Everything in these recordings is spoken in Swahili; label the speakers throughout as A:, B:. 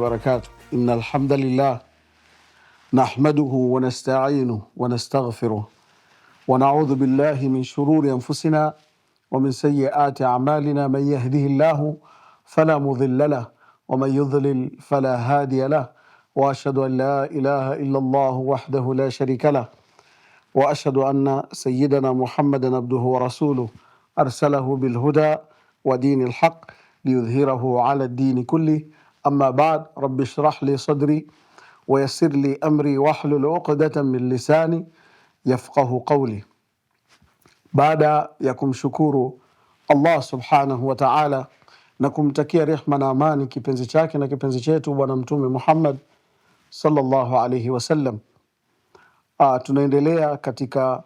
A: وبركاته. إن الحمد لله نحمده ونستعينه ونستغفره ونعوذ بالله من شرور أنفسنا ومن سيئات أعمالنا. من يهده الله فلا مضل له ومن يضلل فلا هادي له، وأشهد أن لا إله إلا الله وحده لا شريك له، وأشهد أن سيدنا محمدا عبده ورسوله أرسله بالهدى ودين الحق ليظهره على الدين كله. أما بعد، رب اشرح لي صدري ويسر لي أمري واحلل عقدة من lisani yafqahu qawli. Baada ya kumshukuru Allah subhanahu wa ta'ala na kumtakia rehma na amani kipenzi chake na kipenzi chetu Bwana Mtume Muhammad sallallahu alayhi wasallam, tunaendelea katika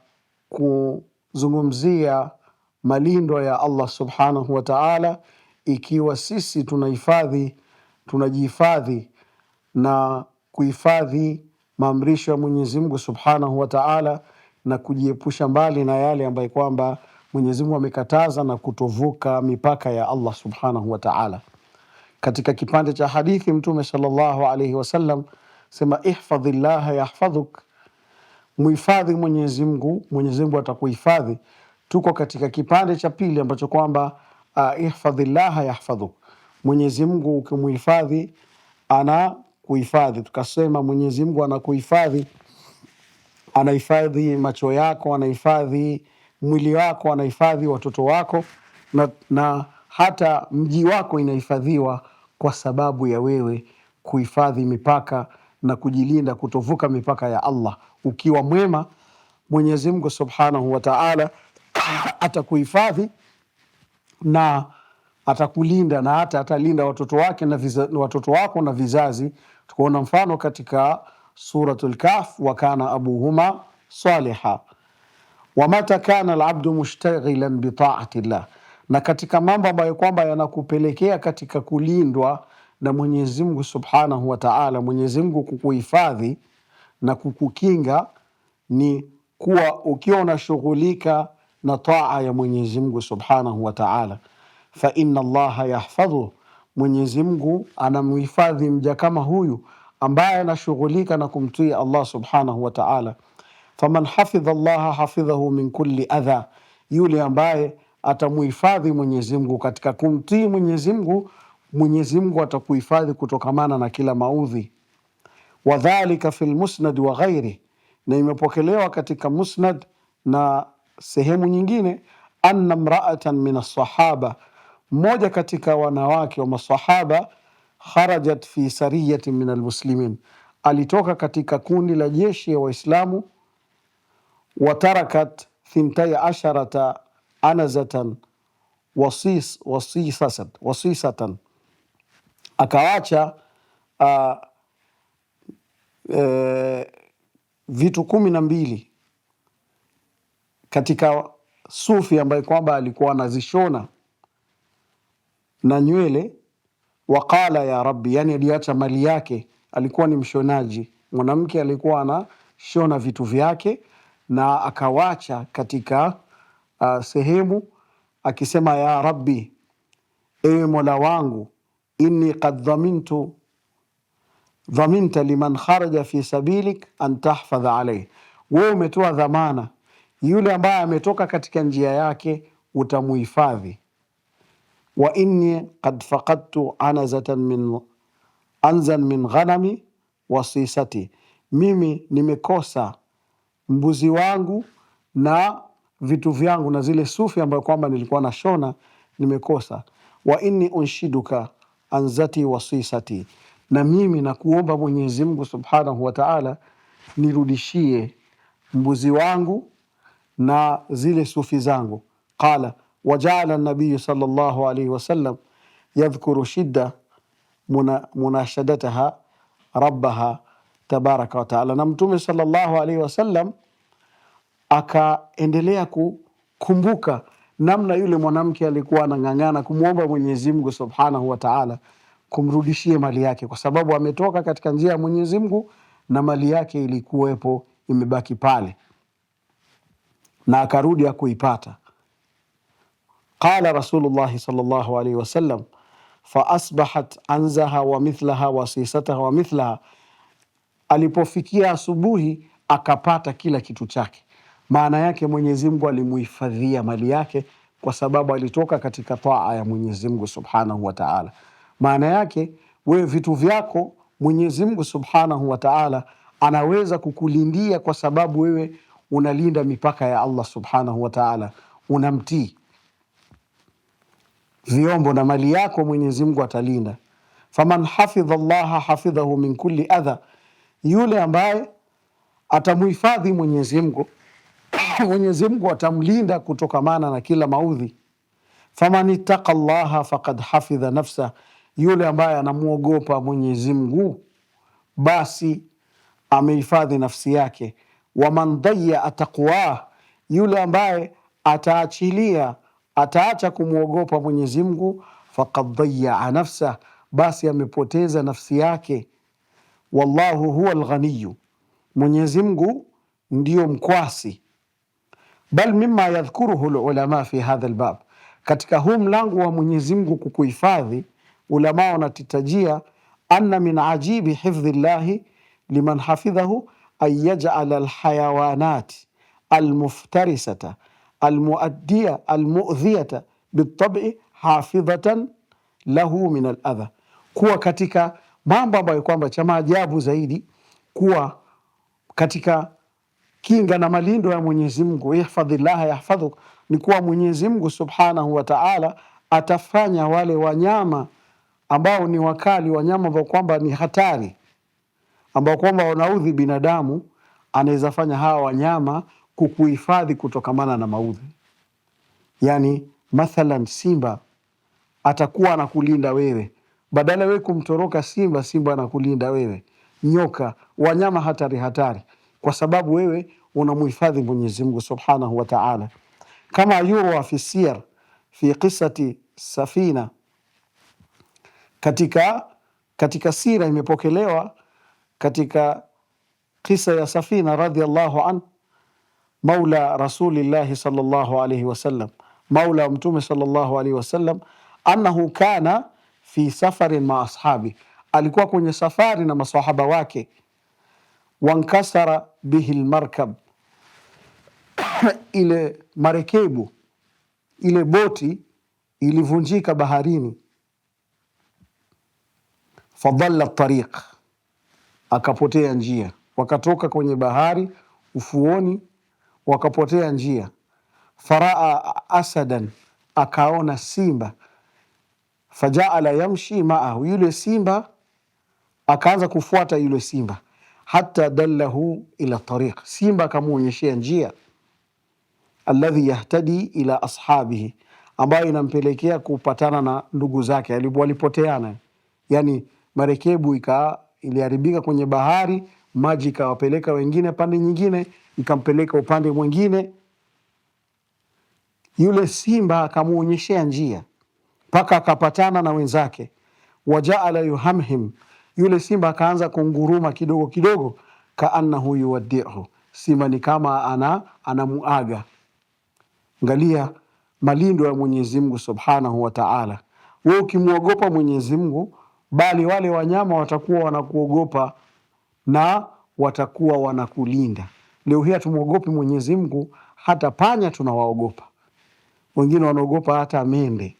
A: kuzungumzia malindo ya Allah subhanahu wa ta'ala, ikiwa sisi tunajihifadhi na kuhifadhi maamrisho ya Mwenyezi Mungu subhanahu wa ta'ala na kujiepusha mbali na yale ambayo kwamba Mwenyezi Mungu amekataza na kutovuka mipaka ya Allah subhanahu wa ta'ala. Katika kipande cha hadithi Mtume sallallahu alayhi wasallam sema, ihfadhillaha yahfadhuk, muhifadhi Mwenyezi Mungu, Mwenyezi Mungu atakuhifadhi. Tuko katika kipande cha pili ambacho kwamba ihfadhillaha yahfadhuk, Mwenyezi Mungu ukimuhifadhi ana kuhifadhi. Tukasema Mwenyezi Mungu anakuhifadhi, anahifadhi macho yako, anahifadhi mwili wako, anahifadhi watoto wako na hata mji wako inahifadhiwa kwa sababu ya wewe kuhifadhi mipaka na kujilinda kutovuka mipaka ya Allah. Ukiwa mwema, Mwenyezi Mungu subhanahu wa ta'ala atakuhifadhi na atakulinda na hata atalinda watoto wake na watoto wako na vizazi. Tukaona mfano katika suratul Kahf, wa kana abuhuma saliha wa mata kana alabdu mushtaghilan bi ta'ati llah. Na katika mambo ambayo kwamba yanakupelekea katika kulindwa na Mwenyezi Mungu subhanahu wa ta'ala, Mwenyezi Mungu kukuhifadhi na kukukinga, ni kuwa ukiwa unashughulika na taa ya Mwenyezi Mungu subhanahu wa ta'ala. Fa inna Allaha yahfadhu, Mwenyezi Mungu anamhifadhi mja kama huyu ambaye anashughulika na kumtii Allah subhanahu wa ta'ala. Faman hafidha Allaha hafidhahu min kulli adha, yule ambaye atamuhifadhi Mwenyezi Mungu katika kumtii Mwenyezi Mungu, Mwenyezi Mungu atakuhifadhi kutokamana na kila maudhi. Wadhalika fil musnad wa ghairi, na imepokelewa katika musnad na sehemu nyingine, anna mra'atan min as-sahaba, mmoja katika wanawake wa masahaba, kharajat fi sariyatin min almuslimin, alitoka katika kundi la jeshi ya Waislamu, watarakat 12 anazatan wasisatan, akawacha vitu 12 katika sufi ambaye kwamba alikuwa anazishona na nywele. Waqala ya rabbi, yani aliacha mali yake, alikuwa ni mshonaji mwanamke, alikuwa anashona vitu vyake na akawacha katika sehemu akisema, ya rabbi, ewe Mola wangu, inni qad dhaminta liman kharaja fi sabilik an tahfadha alayhi, wewe umetoa dhamana yule ambaye ametoka katika njia yake utamuhifadhi. Wa inni qad faqadtu anzan min ghanami wasisati, mimi nimekosa mbuzi wangu na vitu vyangu na zile sufi ambayo kwamba nilikuwa na shona nimekosa. Wa inni unshiduka anzati wasisati, na mimi nakuomba Mwenyezi Mungu subhanahu wa ta'ala nirudishie mbuzi wangu na zile sufi zangu. Qala waja'ala an-nabiy sallallahu alayhi wasallam yadhkuru shidda munashadataha rabbaha tabaraka wa ta'ala, na Mtume sallallahu alayhi wasallam akaendelea kukumbuka namna yule mwanamke alikuwa anang'ang'ana kumwomba Mwenyezi Mungu subhanahu wa ta'ala kumrudishie mali yake, kwa sababu ametoka katika njia ya Mwenyezi Mungu na mali yake ilikuwepo imebaki pale na akarudi akuipata. Qala Rasulullah sallallahu alayhi wasallam, fa asbahat anzaha wa mithlaha wa sisataha wa mithlaha, alipofikia asubuhi akapata kila kitu chake. Maana yake Mwenyezi Mungu alimuhifadhia mali yake kwa sababu alitoka katika taa ya Mwenyezi Mungu Subhanahu wa Ta'ala. Maana yake wewe vitu vyako Mwenyezi Mungu Subhanahu wa Ta'ala anaweza kukulindia kwa sababu wewe unalinda mipaka ya Allah Subhanahu wa Ta'ala, unamtii. Vyombo na mali yako Mwenyezi Mungu atalinda. Faman hafidha Allaha hafidhahu min kulli adha, yule ambaye atamuhifadhi Mwenyezi Mungu, Mwenyezi Mungu atamlinda kutokamana na kila maudhi. Faman ittaqa Allaha faqad hafidha nafsa, yule ambaye anamuogopa Mwenyezi Mungu basi amehifadhi nafsi yake. Waman dayya taqwa, yule ambaye ataacha kumwogopa Mwenyezi Mungu, faqad dayya nafsa, basi amepoteza nafsi yake. Wallahu huwa alghaniyu, Mwenyezi Mungu ndio mkwasi. Bal mimma yadhkuruhu alulama fi hadha albab, katika huu mlango wa Mwenyezi Mungu kukuhifadhi, ulama wanatitajia anna min ajibi hifdhi llahi liman hafidhahu an yaj'ala alhayawanat almuftarisata almu'dhiyata bitab'i hafidhatan lahu min aladha, kuwa katika mambo ambayo kwamba cha maajabu zaidi, kuwa katika kinga na malindo ya Mwenyezi Mungu, ihfadhillaha yahfadhuk, ni kuwa Mwenyezi Mungu Subhanahu wa Ta'ala atafanya wale wanyama ambao ni wakali, wanyama ambao kwamba ni hatari, ambao kwamba wanaudhi binadamu, anaweza fanya hawa wanyama kukuhifadhi kutokamana na maudhi. Yani mathalan simba atakuwa anakulinda wewe, badala wewe kumtoroka simba, simba anakulinda wewe. Nyoka, wanyama hatari, kwa sababu wewe unamuhifadhi Mwenyezi Mungu Subhanahu wa Ta'ala. Kama yurwa fi siyar fi qissati Safina, katika sira imepokelewa katika kisa ya Safina radhiallahu an, maula rasulillahi sallallahu alayhi wasallam, maula mtume sallallahu alayhi wasallam, annahu kana fi safarin ma ashabi, alikuwa kwenye safari na masahaba wake. Wankasara bihi almarkab, ile marekebu, ile boti ilivunjika baharini. Fadalla tariq, akapotea njia. Wakatoka kwenye bahari ufuoni, wakapotea njia. Faraa asadan, akaona simba. Fajaala yamshi ma'ahu, yule simba akaanza kufuata yule simba. Hatta dallahu ila tariq, simba akamuonyeshea njia. Alladhi yahtadi ila ashabihi, ambayo inampelekea kupatana na ndugu zake walipoteana. Yani marekebu iliharibika kwenye bahari, maji ikawapeleka wengine pande nyingine, ikampeleka upande mwingine. Yule simba akamuonyeshea njia mpaka akapatana na wenzake. Wajaala yuhamhim, yule simba akaanza kunguruma kidogo kidogo. Kaannahu yuwaddi'hu, simba ni kama anamuaga. Angalia malindo ya Mwenyezi Mungu Subhanahu wa Ta'ala. Wewe ukimwogopa Mwenyezi Mungu, bali wale wanyama watakuwa wanakuogopa na watakuwa wanakulinda. Leo hii tumwogopi Mwenyezi Mungu, hata panya tunawaogopa. Wengine wanaogopa hata mende,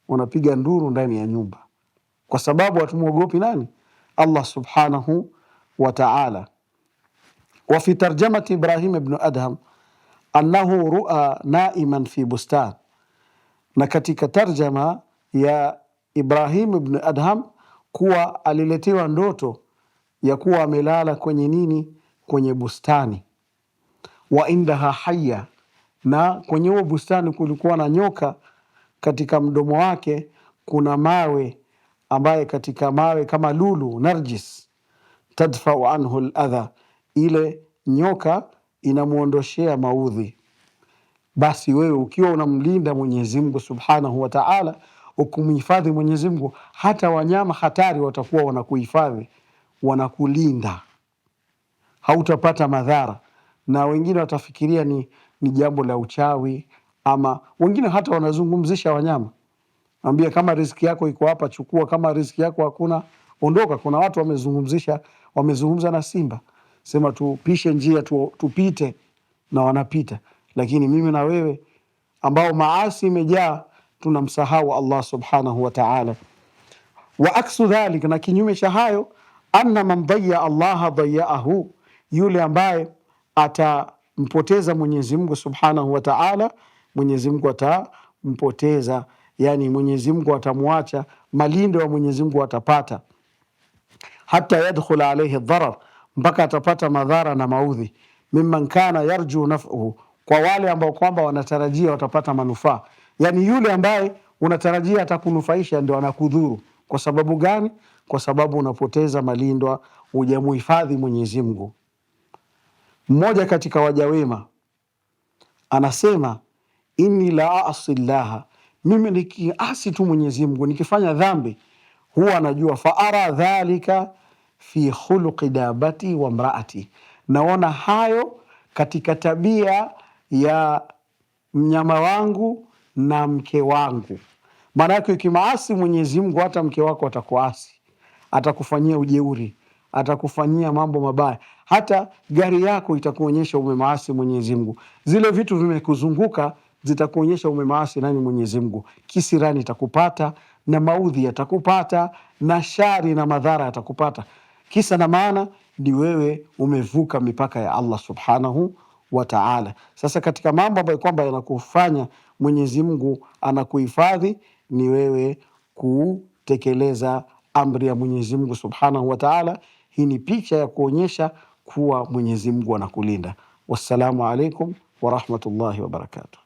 A: wanapiga nduru ndani ya nyumba kwa sababu hatumwogopi nani? Allah Subhanahu wa Ta'ala. Wa fi tarjamati Ibrahim ibn Adham annahu ru'a naiman fi bustan, na katika tarjama ya Ibrahim ibn Adham kuwa aliletewa ndoto ya kuwa amelala kwenye nini? Kwenye bustani. Wa indaha hayya, na kwenye huo bustani kulikuwa na nyoka, katika mdomo wake kuna mawe, ambaye katika mawe kama lulu narjis, tadfa'u anhu al-adha, ile nyoka inamuondoshea maudhi. Basi wewe ukiwa unamlinda Mwenyezi Mungu Subhanahu wa Ta'ala, ukumhifadhi Mwenyezi Mungu, hata wanyama hatari watakuwa wanakuhifadhi, wanakulinda, hautapata madhara. Na wengine watafikiria ni jambo la uchawi, ama wengine hata wanazungumzisha wanyama. Ambia kama riziki yako iko hapa chukua, kama riziki yako hakuna ondoka. Kuna watu wamezungumza na simba, sema tupishe njia tupite, na wanapita. Lakini mimi na wewe ambao maasi imejaa tunamsahau Allah subhanahu wa ta'ala. Wa aksu dhalik, na kinyume cha hayo, anna man dayya Allah dayyaahu, yule ambaye atampoteza Mwenyezi Mungu subhanahu wa ta'ala, Mwenyezi Mungu atampoteza, yani Mwenyezi Mungu atamwacha, malindo ya Mwenyezi Mungu atapata. Hata yadkhula alayhi dharar, mpaka atapata madhara na maudhi. Mimman kana yarju naf'uhu, kwa wale ambao kwamba wanatarajia watapata manufaa. Yani yule ambaye unatarajia atakunufaisha ndio anakudhuru. Kwa sababu gani? Kwa sababu unapoteza malindwa, hujamuhifadhi Mwenyezi Mungu. Mmoja katika waja wema anasema, inni la asillaha, mimi nikiasi tu Mwenyezi Mungu, nikifanya dhambi huwa anajua, faara dhalika fi khuluqi dabati wa mraati, naona hayo katika tabia ya mnyama wangu na mke wangu. Maana yake ukimaasi Mwenyezi Mungu, hata mke wako atakuasi, atakufanyia ujeuri, atakufanyia mambo mabaya. Hata gari yako itakuonyesha umemaasi Mwenyezi Mungu. Zile vitu vimekuzunguka zitakuonyesha umemaasi nani? Mwenyezi Mungu. Kisirani itakupata na maudhi yatakupata na shari na madhara yatakupata. Kisa na maana ni wewe umevuka mipaka ya Allah subhanahu wa ta'ala. Sasa katika mambo ambayo kwamba yanakufanya Mwenyezi Mungu anakuhifadhi ni wewe kutekeleza amri ya Mwenyezi Mungu subhanahu wa ta'ala. Hii ni picha ya kuonyesha kuwa Mwenyezi Mungu anakulinda. Wassalamu alaikum wa rahmatullahi wa barakatuh.